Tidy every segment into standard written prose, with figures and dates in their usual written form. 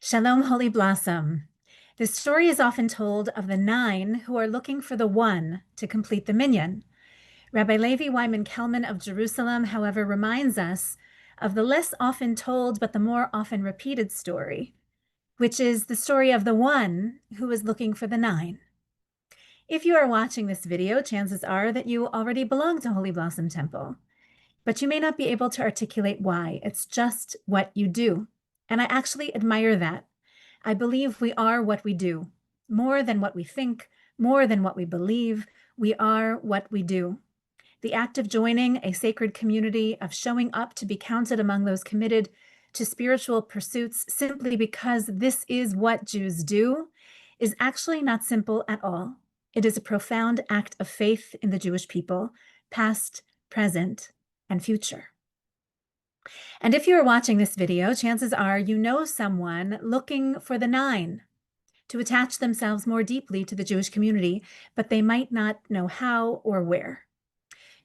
Shalom, Holy Blossom. The story is often told of the 9 who are looking for the 1 to complete the minyan. Rabbi Levi Wyman Kelman of Jerusalem, however, reminds us of the less often told but the more often repeated story, which is the story of the 1 who is looking for the 9. If you are watching this video, chances are that you already belong to Holy Blossom Temple, but you may not be able to articulate why. It's just what you do. And I actually admire that. I believe we are what we do. More than what we think, more than what we believe, we are what we do. The act of joining a sacred community, of showing up to be counted among those committed to spiritual pursuits simply because this is what Jews do, is actually not simple at all. It is a profound act of faith in the Jewish people, past, present, and future. And if you are watching this video, chances are you know someone looking for the 9 to attach themselves more deeply to the Jewish community, but they might not know how or where.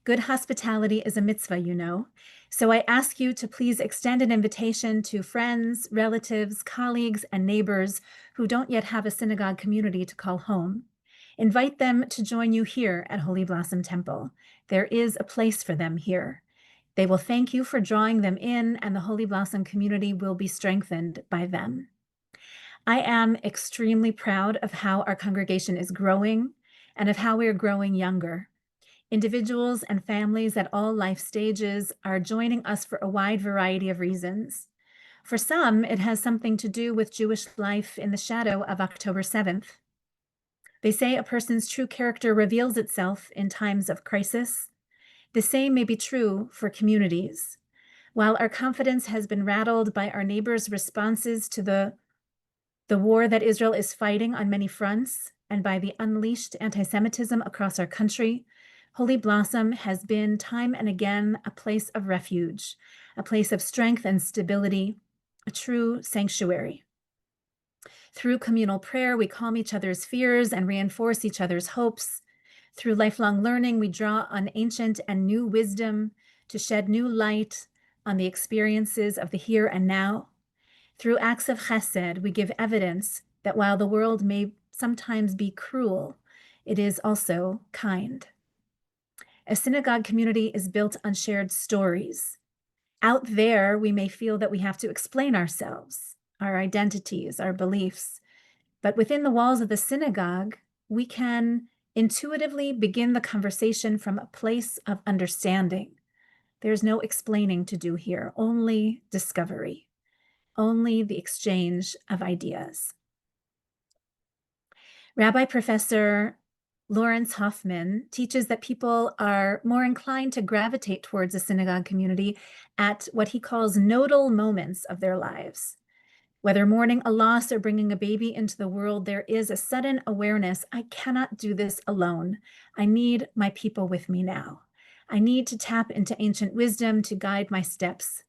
Good hospitality is a mitzvah, you know. So I ask you to please extend an invitation to friends, relatives, colleagues, and neighbors who don't yet have a synagogue community to call home. Invite them to join you here at Holy Blossom Temple. There is a place for them here. They will thank you for drawing them in, and the Holy Blossom community will be strengthened by them. I am extremely proud of how our congregation is growing and of how we are growing younger. Individuals and families at all life stages are joining us for a wide variety of reasons. For some, it has something to do with Jewish life in the shadow of October 7th. They say a person's true character reveals itself in times of crisis. The same may be true for communities. While our confidence has been rattled by our neighbors' responses to the war that Israel is fighting on many fronts and by the unleashed anti-Semitism across our country, Holy Blossom has been time and again a place of refuge, a place of strength and stability, a true sanctuary. Through communal prayer, we calm each other's fears and reinforce each other's hopes. Through lifelong learning, we draw on ancient and new wisdom to shed new light on the experiences of the here and now. Through acts of chesed, we give evidence that while the world may sometimes be cruel, it is also kind. A synagogue community is built on shared stories. Out there, we may feel that we have to explain ourselves, our identities, our beliefs. But within the walls of the synagogue, we can intuitively begin the conversation from a place of understanding. There's no explaining to do here, only discovery, only the exchange of ideas. Rabbi Professor Lawrence Hoffman teaches that people are more inclined to gravitate towards a synagogue community at what he calls nodal moments of their lives. Whether mourning a loss or bringing a baby into the world, there is a sudden awareness, I cannot do this alone. I need my people with me now. I need to tap into ancient wisdom to guide my steps.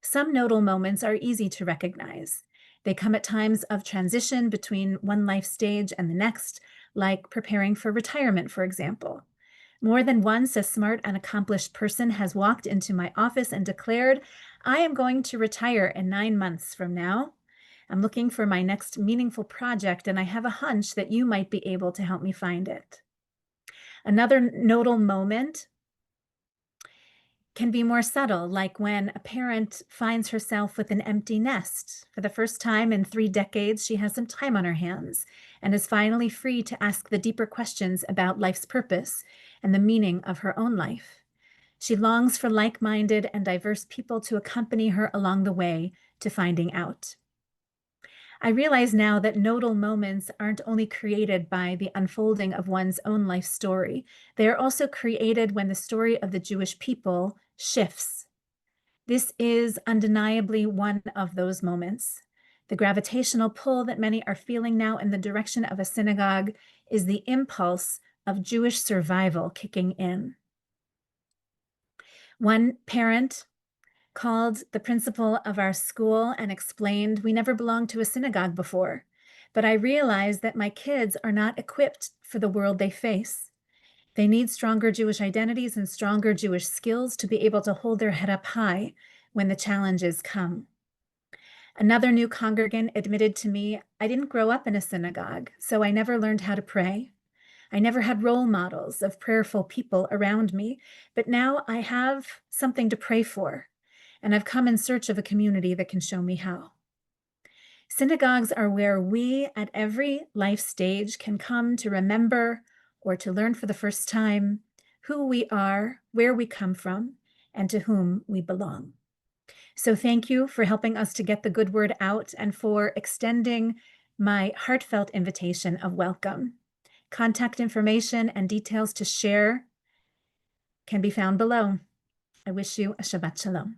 Some nodal moments are easy to recognize. They come at times of transition between one life stage and the next, like preparing for retirement, for example. More than once, a smart and accomplished person has walked into my office and declared, I am going to retire in 9 months from now. I'm looking for my next meaningful project, and I have a hunch that you might be able to help me find it. Another nodal moment can be more subtle, like when a parent finds herself with an empty nest. For the first time in 3 decades, she has some time on her hands and is finally free to ask the deeper questions about life's purpose and the meaning of her own life. She longs for like-minded and diverse people to accompany her along the way to finding out. I realize now that nodal moments aren't only created by the unfolding of one's own life story. They are also created when the story of the Jewish people shifts. This is undeniably one of those moments. The gravitational pull that many are feeling now in the direction of a synagogue is the impulse of Jewish survival kicking in. One parent called the principal of our school and explained, we never belonged to a synagogue before, but I realized that my kids are not equipped for the world they face. They need stronger Jewish identities and stronger Jewish skills to be able to hold their head up high when the challenges come. Another new congregant admitted to me, I didn't grow up in a synagogue, so I never learned how to pray. I never had role models of prayerful people around me, but now I have something to pray for, and I've come in search of a community that can show me how. Synagogues are where we at every life stage can come to remember or to learn for the first time who we are, where we come from, and to whom we belong. So thank you for helping us to get the good word out and for extending my heartfelt invitation of welcome. Contact information and details to share can be found below. I wish you a Shabbat Shalom.